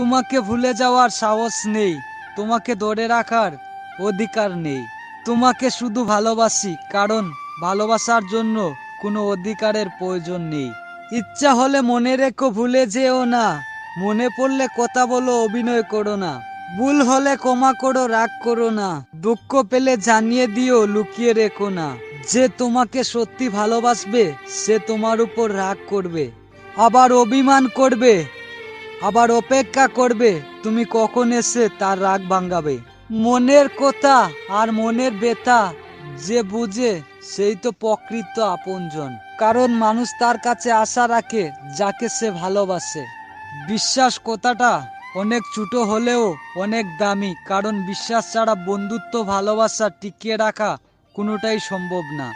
তোমাকে ভুলে যাওয়ার সাহস নেই, তোমাকে ধরে রাখার অধিকার নেই। তোমাকে শুধু ভালোবাসি কারণ ভালোবাসার জন্য কোনো অধিকারের প্রয়োজন নেই। ইচ্ছা হলে মনে রেখো, ভুলে যেও না। মনে পড়লে কথা বলো, অভিনয় করো না। ভুল হলে ক্ষমা করো, রাগ করো না। দুঃখ পেলে জানিয়ে দিও, লুকিয়ে রেখো না। যে তোমাকে সত্যি ভালোবাসবে সে তোমার উপর রাগ করবে, আবার অভিমান করবে, আবার অপেক্ষা করবে তুমি কখন এসে তার রাগ ভাঙাবে। মনের কথা আর মনের ব্যথা যে বুঝে সেই তো প্রকৃত আপনজন। কারণ মানুষ তার কাছে আশা রাখে যাকে সে ভালোবাসে। বিশ্বাস কথাটা অনেক ছোট হলেও অনেক দামি, কারণ বিশ্বাস ছাড়া বন্ধুত্ব ভালোবাসা টিকিয়ে রাখা কোনোটাই সম্ভব না।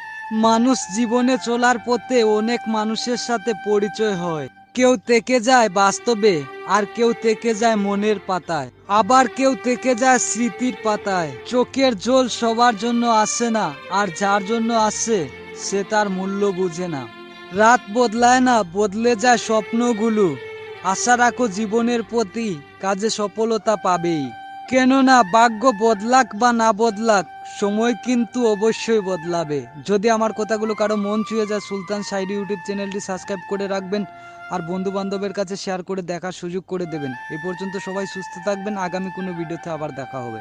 মানুষ জীবনে চলার পথে অনেক মানুষের সাথে পরিচয় হয়। কেউ থেকে যায় বাস্তবে, আর কেউ থেকে যায় মনের পাতায়, আবার কেউ থেকে যায় স্মৃতির পাতায়। চোখের জল সবার জন্য আসে না, আর যার জন্য আসে সে তার মূল্য বুঝে না। রাত বদলায় না, বদলে যায় স্বপ্নগুলো। আশা রাখো জীবনের প্রতি, কাজে সফলতা পাবেই। কেননা ভাগ্য বদলাক বা না বদলাক, সময় কিন্তু অবশ্যই বদলাবে। যদি আমার কথাগুলো কারো মন ছুঁয়ে যায়, সুলতান সাইড ইউটিউব চ্যানেলটি সাবস্ক্রাইব করে রাখবেন, আর বন্ধু বান্ধবের কাছে শেয়ার করে দেখার সুযোগ করে দেবেন। এ পর্যন্ত সবাই সুস্থ থাকবেন, আগামী কোনো ভিডিওতে আবার দেখা হবে।